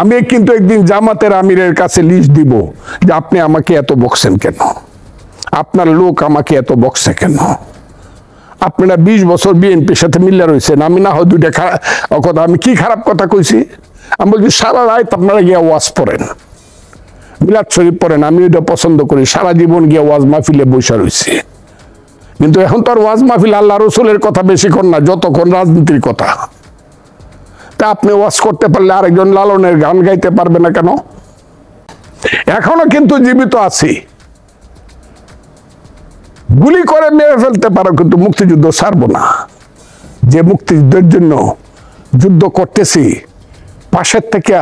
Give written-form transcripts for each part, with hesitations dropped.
আমি কিন্তু একদিন জামাতের আমিরের কাছে লিস্ট দিব যে আপনি আমাকে এত বকছেন কেন, আপনার লোক আমাকে এত বকছে কেন। আপনারা 20 বছর বিএনপির সাথে মিল্লা রয়েছেন, আমি না হয় দুইটা কথা, আমি কি খারাপ কথা কইছি? আমি বলছি সারা রাত আপনারা গিয়া ওয়াজ পড়েন, মিলাদ শরীফ পড়েন, আমি ওইটা পছন্দ করি। সারা জীবন গিয়া ওয়াজ মাহফিলে বসে রয়েছে, কিন্তু এখন তো আর ওয়াজ মাহফিল আল্লাহ রসুলের কথা বেশিক্ষণ না, যতক্ষণ রাজনীতির কথা। তা আপনি ওয়াজ করতে পারলে আরেকজন লালনের গান গাইতে পারবে না কেন? এখনো কিন্তু জীবিত আছি, গুলি করে মেরে ফেলতে পারো, কিন্তু মুক্তিযুদ্ধ ছাড়বো না। যে মুক্তিযুদ্ধের জন্য যুদ্ধ করতেছি, পাশের থেকে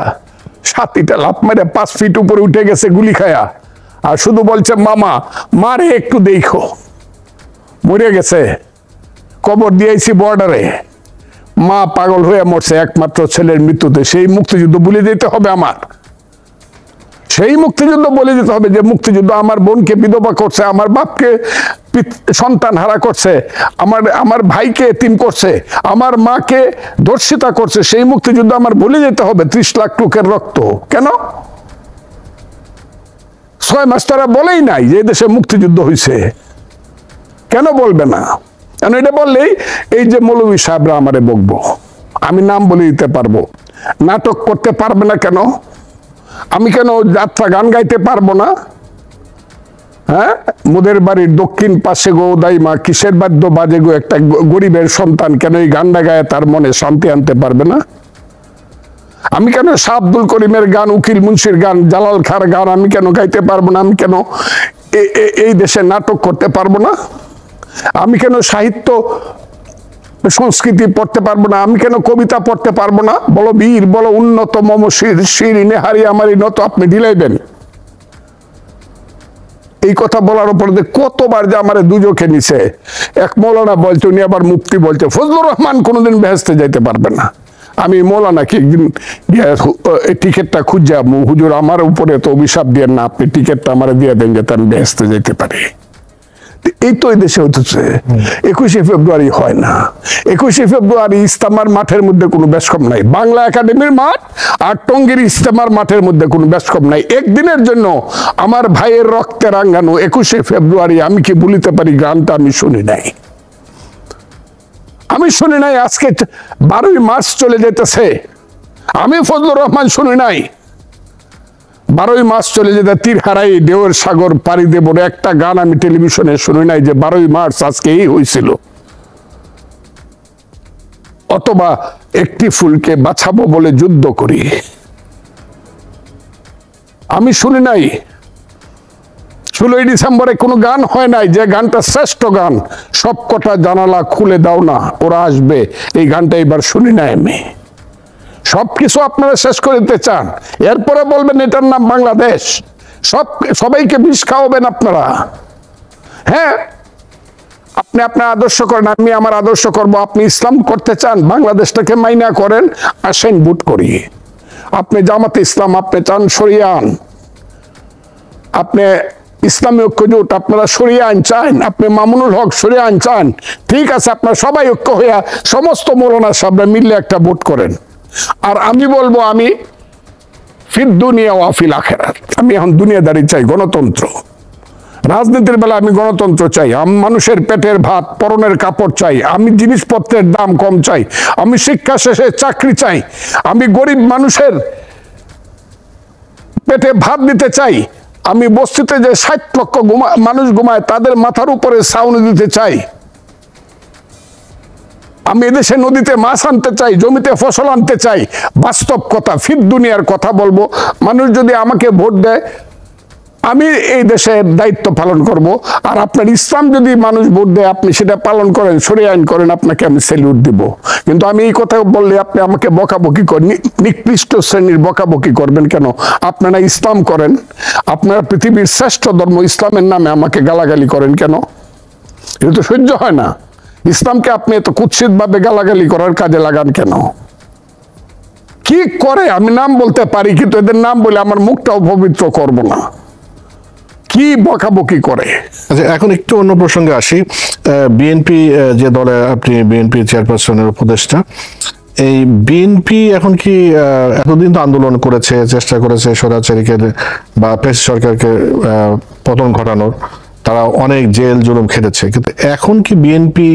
7টা লাফ মেরে 5 ফিট উপরে উঠে গেছে গুলি খায়া, আর শুধু বলছে মামা মারে একটু দেখো, মরে গেছে, কবর দিয়েছি বর্ডারে, মা পাগল হয়ে মরছে একমাত্র ছেলের মৃত্যুতে। সেই মুক্তিযুদ্ধ ভুলে যেতে হবে আমার, সেই মুক্তিযুদ্ধ বলে যেতে হবে যে মুক্তিযুদ্ধ আমার বোনকে বিধবা করছে, আমার বাপকে সন্তান হারা করছে, আমার ভাইকে এতিম করছে, আমার মাকে ধর্ষিতা করছে। সেই মুক্তিযুদ্ধ আমার ভুলে যেতে হবে। 30 লাখ লোকের রক্ত কেন? 6 মাস তারা বলেই নাই যে দেশে মুক্তিযুদ্ধ হয়েছে, কেন বলবে না? কেন এটা বললেই এই যে মৌলভী সাহেবরা আমারে বকবো, আমি নাম বলে দিতে পারবো। নাটক করতে পারবে না কেন? আমি কেন যাত্রা গান গাইতে পারবো না? হ্যাঁ, মোদের বাড়ির দক্ষিণ পাশে গো দাইমা কিসের বাদ্য বাজে গো, একটা গরিবের সন্তান কেন এই গানটা গায়ে তার মনে শান্তি আনতে পারবে না? আমি কেন শাহ আব্দুল করিমের গান, উকিল মুন্সির গান, জালাল খার গান আমি কেন গাইতে পারবো না? আমি কেন এই দেশে নাটক করতে পারবো না? আমি কেন সাহিত্য সংস্কৃতি পড়তে পারবো না? আমি কেন কবিতা পড়তে পারবো না? বলো বীর, বলো উন্নত মম শির নেহারি আমারই নত, আপনি ঢিলাইবেন। এই কথা বলার উপর কতবার যে আমার দুজকে নিছে। এক মৌলানা বলছে, উনি আবার মুফতি বলছে ফজলুর রহমান কোনোদিন বেহেশতে যাইতে পারবে না। আমি মৌলানাকে একদিন টিকিটটা খুঁজে, হুজুর আমার উপরে তো অভিশাপ দিয়ে না, আপনি টিকিটটা আমার দিয়ে দেন যাতে আমি বেহেশতে যেতে পারি। এই তো এই দেশে হতেছে। 21শে ফেব্রুয়ারি হয় না। 21শে ফেব্রুয়ারি ইস্তেমার মাঠের মধ্যে কোনো বেশকম নাই, বাংলা একাডেমির মাঠ আর টঙ্গীর ইস্তেমার মাঠের মধ্যে কোনো বেশকম নাই। একদিনের জন্য আমার ভাইয়ের রক্তে রাঙ্গানো 21শে ফেব্রুয়ারি আমি কি বলিতে পারি গানটা আমি শুনি নাই, আমি শুনি নাই। আজকে 12ই মার্চ চলে যেতেছে, আমি ফজলুর রহমান শুনি নাই। 12ই মার্চ চলে যেতে তীর হারাই ঢেউয়ের সাগর পাড়ি দেব, একটা গান আমি টেলিভিশনে শুনি নাই যে 12ই মার্চ আজকে এই হয়েছিল। অথবা একটি ফুলকে বাঁচাবো বলে যুদ্ধ করি, আমি শুনি নাই। 16ই ডিসেম্বরে কোনো গান হয় নাই যে গানটা শ্রেষ্ঠ গান, সবকটা জানালা খুলে দাও না ওরা আসবে, এই গানটা এবার শুনি নাই আমি। সবকিছু আপনারা শেষ করে দিতে চান, এরপরে বলবেন এটার নাম বাংলাদেশ। সবাইকে বিষ খাওয়াবেন আপনারা। হ্যাঁ, আপনি আপনার আদর্শ করেন, আমি আমার আদর্শ করব। আপনি ইসলাম করতে চান, বাংলাদেশটাকে মাইনা করেন, আসেন ভোট করি। আপনি জামাতে ইসলাম আপনি চান সরিয়ে আন, আপনি ইসলামী ঐক্য জোট আপনারা সরিয়ে আইন চান, আপনি মামুনুল হক সরিয়ে আইন চান, ঠিক আছে, আপনারা সবাই ঐক্য হইয়া সমস্ত মৌলানা সাহেবরা মিললে একটা ভোট করেন। আর আমি বলবো আমি ফির দুনিয়া ওয়া ফিল আখিরাত, আমি এখন দুনিয়াদারি চাই, গণতন্ত্র। রাজনীতির বেলা আমি গণতন্ত্র চাই, আমি মানুষের পেটের ভাত পরনের কাপড় চাই, আমি জিনিসপত্রের দাম কম চাই, আমি শিক্ষা শেষে চাকরি চাই, আমি গরিব মানুষের পেটে ভাত দিতে চাই, আমি বস্তিতে যে 60 লক্ষ মানুষ ঘুমায় তাদের মাথার উপরে ছাউনি দিতে চাই, আমি এদেশে নদীতে মাছ আনতে চাই, জমিতে ফসল আনতে চাই। বাস্তব কথা, ফির দুনিয়ার কথা বলবো। মানুষ যদি আমাকে ভোট দেয় আমি এই দেশের দায়িত্ব পালন করব, আর আপনার ইসলাম যদি মানুষ ভোট দেয় আপনি সেটা পালন করেন, সরিয়ে আইন করেন, আপনাকে আমি স্যালিউট দিব। কিন্তু আমি এই কথা বললে আপনি আমাকে বকাবকি করেন, নিকৃষ্ট শ্রেণীর বকাবকি করবেন কেন? আপনারা ইসলাম করেন, আপনারা পৃথিবীর শ্রেষ্ঠ ধর্ম ইসলামের নামে আমাকে গালাগালি করেন কেন? এটা তো সহ্য হয় না। ইসলামকে আপনি এত কুৎসিত ভাবে গালাগালি করার কাজে লাগান কেন? কি করে আমি নাম বলতে পারি, কিন্তু এদের নাম বলে আমার মুখটাও পবিত্র করব না। কি বকাবকি করে। আচ্ছা, এখন একটু অন্য প্রসঙ্গে আসি। বিএনপি যে দলে আপনি বিএনপি চেয়ারপারসনের উপদেষ্টা, এই বিএনপি এখন কি এতদিন তো আন্দোলন করেছে, চেষ্টা করেছে স্বৈরাচারীকে বা পেশ সরকারকে পতন ঘটানোর, তারা অনেক জেল জুলুম খেটেছে, কিন্তু এখন কি বিএনপি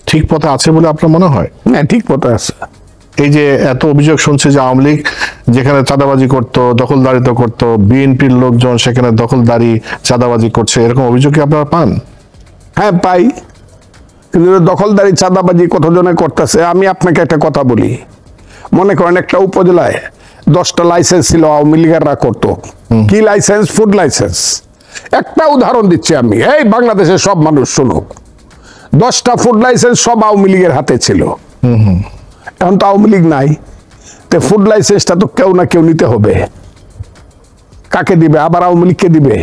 ঠিক পথে আছে বলে আপনার মনে হয়? হ্যাঁ, ঠিক পথে আছে। এই যে এত অভিযোগ শুনছে যে আওয়ামী লীগ যেখানে চাঁদাবাজি করতো, দখলদারিত্ব করতো, বিএনপির লোকজন সেখানে দখলদারি চাঁদাবাজি করছে, এরকম অভিযোগ কি আপনারা পান? হ্যাঁ, পাই। কিন্তু দখলদারি চাঁদাবাজি কতজনে করতেছে? আমি আপনাকে একটা কথা বলি, মনে করেন একটা উপজেলায় 10টা লাইসেন্স ছিল আওয়ামী লীগেররা করতো। কি লাইসেন্স? Food licence. একটা উদাহরণ দিচ্ছি আমি, এই বাংলাদেশের সব মানুষ শুনুক। 10টা ফুড লাইসেন্স সব আওয়ামী লীগের হাতে ছিল। এখন তো আওয়ামী লীগ নাই, তো ফুড লাইসেন্সটা তো কেউ না কেউ নিতে হবে। কাকে দিবে? আবার আওয়ামী লীগকে দিবে?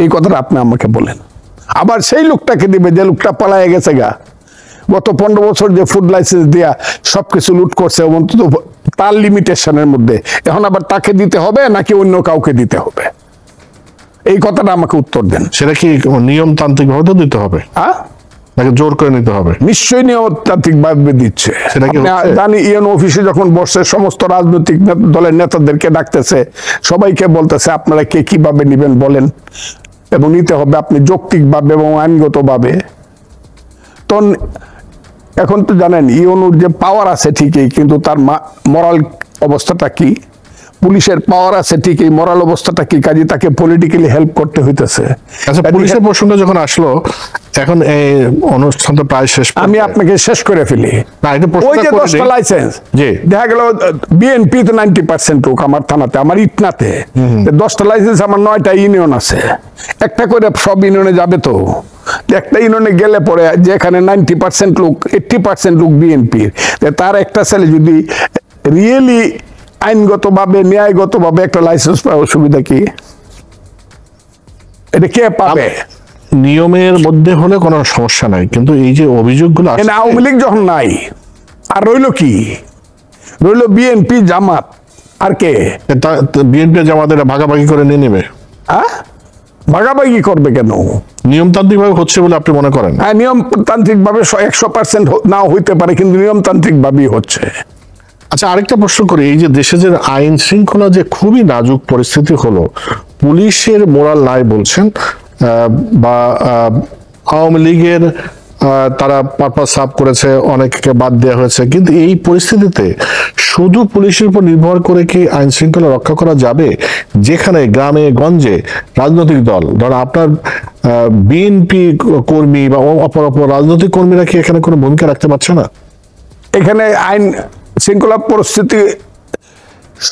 এই কথাটা আপনি আমাকে বলেন। আবার সেই লোকটাকে দিবে যে লোকটা পালায় গেছে গা, গত 15 বছর যে ফুড লাইসেন্স দিয়া সবকিছু লুট করছে, অন্তত তার লিমিটেশনের মধ্যে, এখন আবার তাকে দিতে হবে নাকি অন্য কাউকে দিতে হবে? এই কথাটা আমাকে উত্তর দেন। সেটা কি নিয়মতান্ত্রিক ভাবে তো দিতে হবে, নাকি জোর করে নিতে হবে? নিশ্চয়ই নিয়মতান্ত্রিক ভাবে দিচ্ছে। সেটা কি জানি ইউএন অফিসে যখন বসছে, সমস্ত রাজনৈতিক দলের নেতাদেরকে ডাকতেছে, সবাইকে বলতেছে আপনারা কে কিভাবে নিবেন বলেন, এবং নিতে হবে আপনি যৌক্তিকভাবে এবং আইনগতভাবে। তো এখন তো জানেন ইউএনওর যে পাওয়ার আছে ঠিকই, কিন্তু তার মরাল অবস্থাটা কি? পুলিশের পাওয়ার আছে ঠিকই, মরাল অবস্থাটা কি? কাজে তাকে পলিটিক্যালি হেল্প করতে হইতেছে। আচ্ছা, পুলিশের প্রসঙ্গ যখন আসলো, এখন এই অনুষ্ঠানটা প্রায় শেষ, আমি আপনাকে শেষ করে ফেলি। ওই যে 10টা লাইসেন্স, দেখা গেল বিএনপি তো 90% লোক আমার থানাতে, আমার ইটনাতে 10টা লাইসেন্স, আমার 9টা ইউনিয়ন আছে, একটা করে সব ইউনিয়নে যাবে। তো একটা ইউনিয়নে গেলে পরে যেখানে 90% লোক, 80% লোক বিএনপির, তার একটা ছেলে যদি রিয়েলি আইনগতভাবে ন্যায়গতভাবে একটা লাইসেন্স পায়, অসুবিধা কি? এটা কে পাবে? নিয়মের মধ্যে হলে কোনো সমস্যা নাই, কিন্তু এই যে অভিযোগগুলো আওয়ামী লীগ যখন নাই, আর রইল কি? রইল বিএনপি, জামাত, আর কে? বিএনপি জামাতের ভাগাভাগি করে নিয়ে নেবে। ভাগাভাগি করবে কেন? নিয়মতান্ত্রিক ভাবে হচ্ছে বলে আপনি মনে করেন? হ্যাঁ, নিয়মতান্ত্রিক ভাবে 100% নাও হইতে পারে, কিন্তু নিয়মতান্ত্রিক ভাবেই হচ্ছে। আচ্ছা, আরেকটা প্রশ্ন করি, এই যে দেশে যে আইন শৃঙ্খলা যে খুবই নাজুক পরিস্থিতি হলো, পুলিশের মোরাল নাই বলছেন, বা আওয়ামী লীগের তারা পারপাস সাফ করেছে, অনেককে বাদ দেওয়া হয়েছে, কিন্তু এই পরিস্থিতিতে শুধু পুলিশের উপর নির্ভর করে কি আইন শৃঙ্খলা রক্ষা করা যাবে? যেখানে গ্রামে গঞ্জে রাজনৈতিক দল, ধর আপনার বিএনপি কর্মী বা অপর রাজনৈতিক কর্মীরা কি এখানে কোনো ভূমিকা রাখতে পারছে না? এখানে আইন শৃঙ্খলা পরিস্থিতি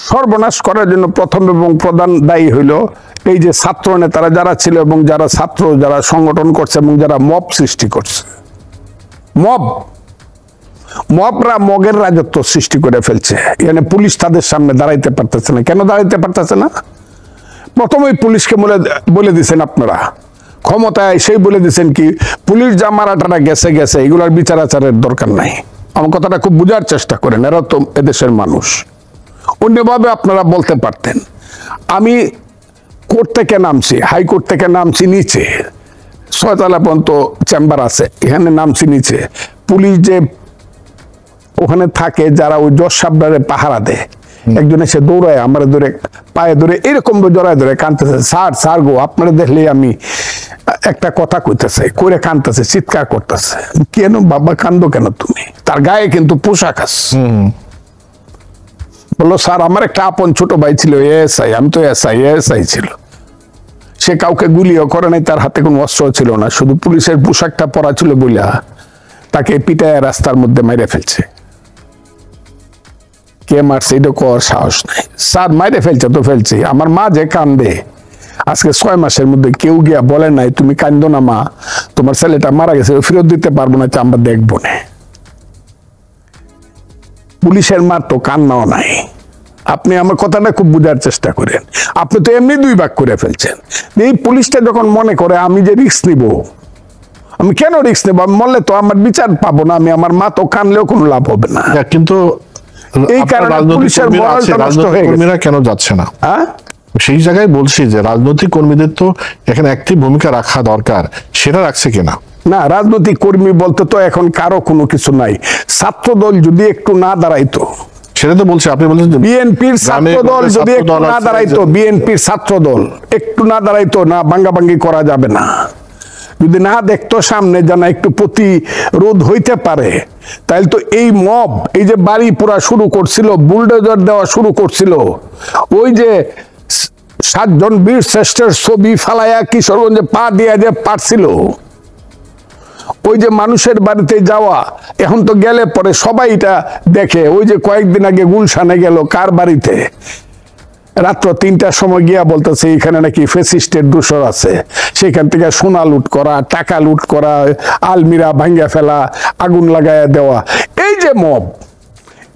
সর্বনাশ করার জন্য প্রথম এবং প্রধান দায়ী হইল এই যে ছাত্র নেতারা যারা ছিল, এবং যারা ছাত্র যারা সংগঠন করছে, এবং যারা মব সৃষ্টি করছে। মবরা মগের রাজত্ব সৃষ্টি করে ফেলছে। এখানে পুলিশ তাদের সামনে দাঁড়াইতে পারতেছে না। কেন দাঁড়াইতে পারতেছে না? প্রথমেই পুলিশকে বলে দিচ্ছেন আপনারা, ক্ষমতায় সেই বলে দিচ্ছেন কি পুলিশ যা মারাটারা গেছে গেছে, এগুলার বিচার আচারের দরকার নাই। আমার কথাটা খুব বুঝার চেষ্টা করেন, এরা তো এদেশের মানুষ। অন্যভাবে আপনারা বলতে পারতেন, আমি কোর্ট থেকে নামছি, হাইকোর্ট থেকে নামছি নিচে, 6 তলা পর্যন্ত চেম্বার আছে, এখানে নামছি নিচে, পুলিশ যে ওখানে থাকে যারা ওই জজ সাহেবরে পাহারা দেয়, একজন এসে দৌড়ায় আমার ধরে পায়ে ধরে এরকম জড়ায় ধরে কাঁদতেছে, স্যার স্যার গো আপনারা দেখলে আমি একটা কথা কইতেছে, কইরে কাঁদতেছে, চিৎকার করতেছে। কেন বাবা কান্দো কেন তুমি? তার গায়ে কিন্তু পোশাক আছে। বললো স্যার আমার একটা আপন ছোট ভাই ছিল এএসআই, আমি তো এএসআই ছিল, সে কাউকে গুলিও করে নাই, তার হাতে কোনো অস্ত্র ছিল না, শুধু পুলিশের পোশাকটা পরা ছিল বইলা তাকে পিটায় রাস্তার মধ্যে মেরে ফেলছে। কে মারছে এটা কর সাহস নাই। স্যার মাইরে ফেলছে তো ফেলছে, আমার মা যে কান্দে আজকে 6 মাসের মধ্যে কেউ গিয়া বলে নাই তুমি কান্দো না মা, তোমার ছেলেটা মারা গেছে, ফেরত দিতে পারবো না, আমরা দেখবো না। পুলিশের মার তো কান্নাও নাই। আপনি আমার কথাটা খুব বুঝার চেষ্টা করেন। আপনি তো এমনি 2 ভাগ করে ফেলছেন। এই পুলিশটা যখন মনে করে আমি যে রিস্ক নিব, আমি কেন রিস্ক নেব? আমি মরলে তো আমার বিচার পাবো না, আমি আমার মা তো কানলেও কোনো লাভ হবে না। কিন্তু এই কারণে পুলিশের মরালটা নষ্ট হয়ে গেছে। কেন যাচ্ছে না? সেই জায়গায় বলছি যে রাজনৈতিক কর্মীদের তো এখানে একটি ভূমিকা রাখা দরকার, সেটা রাখছে কিনা? না, রাজনৈতিক কর্মী বলতে তো এখন কারো কোনো কিছু নাই। ছাত্রদল যদি একটু না দাঁড়াইতো, সেটা তো বলছে, আপনি বলছেন বিএনপির ছাত্রদল যদি একটু না দাঁড়াইতো, বিএনপির ছাত্রদল একটু না দাঁড়াইতো, না ভাঙ্গাভাঙ্গি করা যাবে না। যদি না দেখতো সামনে যেন একটু প্রতিরোধ হইতে পারে, তাহলে তো এই মব, এই যে বাড়ি পোড়া শুরু করছিল, বুলডোজার দেওয়া শুরু করছিল, ওই যে 7 জন বীর শ্রেষ্ঠের ছবি ফালাইয়া কিশোরগঞ্জে পা দিয়া যে পারছিল, ওই যে মানুষের বাড়িতে যাওয়া, এখন তো গেলে পরে সবাই এটা দেখে। ওই যে কয়েকদিন আগে গুলশানে গেল, কার বাড়িতে রাত্র 3টার সময় গিয়া বলতেছে এখানে নাকি ফেসিস্টের দূষর আছে, সেখান থেকে সোনা লুট করা, টাকা লুট করা, আলমিরা ভাঙ্গা ফেলা, আগুন লাগাইয়া দেওয়া। এই যে মব,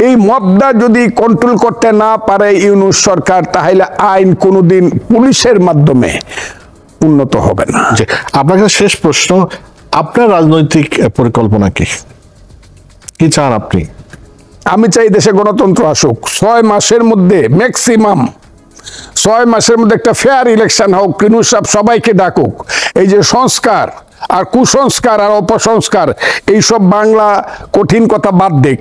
এই মবটা যদি কন্ট্রোল করতে না পারে ইউনূস সরকার, তাহলে আইন কোনোদিন পুলিশের মাধ্যমে উন্নত হবে না। আপনার কাছে শেষ প্রশ্ন, আপনার রাজনৈতিক পরিকল্পনা কি, কি চান আপনি? আমি চাই দেশে গণতন্ত্র আসুক, 6 মাসের মধ্যে ম্যাক্সিমাম 6 মাসের মধ্যে একটা ফেয়ার ইলেকশন হোক, ইউনূস সাহেব সবাইকে ডাকুক। এই যে সংস্কার আর কুসংস্কার আর অপসংস্কার, এইসব বাংলা কঠিন কথা বাদ দিক,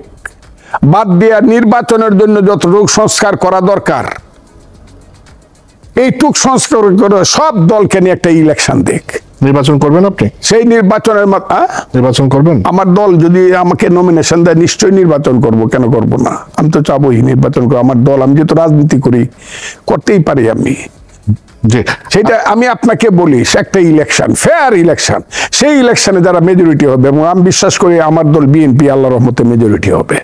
বাদ দিয়ে নির্বাচনের জন্য যতটুকু সংস্কার করা দরকার এইটুক সংস্কার করে সব দলকে নিয়ে একটা ইলেকশন দিক। নির্বাচন করবেন আপনি? সেই নির্বাচনের নির্বাচন করবেন? আমার দল যদি আমাকে নমিনেশন দেয় নিশ্চয়ই নির্বাচন করব, কেন করব না? আমি তো চাবই নির্বাচন করব। আমার দল, আমি যেহেতু রাজনীতি করি, করতেই পারি আমি। সেটা আমি আপনাকে বলি, একটা ইলেকশন, ফেয়ার ইলেকশন, সেই ইলেকশনে যারা মেজরিটি হবে, এবং আমি বিশ্বাস করি আমার দল বিএনপি আল্লাহর রহমতে মেজরিটি হবে,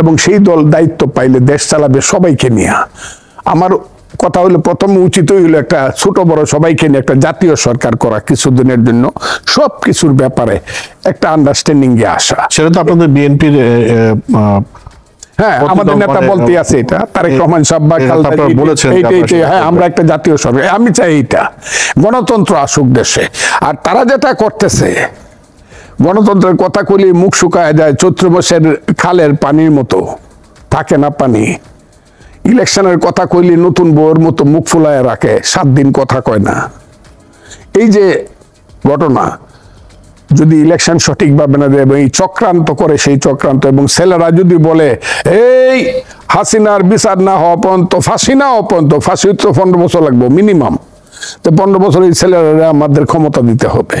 এবং সেই দল দায়িত্ব পাইলে দেশ চালাবে সবাইকে নিয়ে। আমার কথা হলো প্রথম উচিতই হলো একটা ছোট বড় সবাইকে নিয়ে একটা জাতীয় সরকার করা, কিছুদিনের জন্য সব কিছুর ব্যাপারে একটা আন্ডারস্ট্যান্ডিং এ আসা। সেটা তো আপনাদের বিএনপির হ্যাঁ, আমাদের নেতা বলতে আছে এটা, তারেক রহমান সাহেব বলেছেন, হ্যাঁ আমরা একটা জাতীয় সরকার, আমি চাই এইটা গণতন্ত্র আসুক দেশে। আর তারা যেটা করতেছে, গণতন্ত্রের কথা কইলে মুখ শুকায় যায়, চৈত্র মাসের খালের পানির মতো থাকে না পানি। ইলেকশনের কথা কইলে নতুন বউয়ের মতো মুখ ফুলায় রাখে, 7 দিন কথা কয় না। এই যে ঘটনা, যদি ইলেকশন সঠিকভাবে না দেয় এবং এই চক্রান্ত করে, সেই চক্রান্ত, এবং ছেলেরা যদি বলে এই হাসিনার বিচার না হওয়া পর্যন্ত ফাঁসি না হওয়া পর্যন্ত, ফাঁসি তো 15 বছর লাগবে মিনিমাম, তো 15 বছর এই ছেলেরা আমাদের ক্ষমতা দিতে হবে।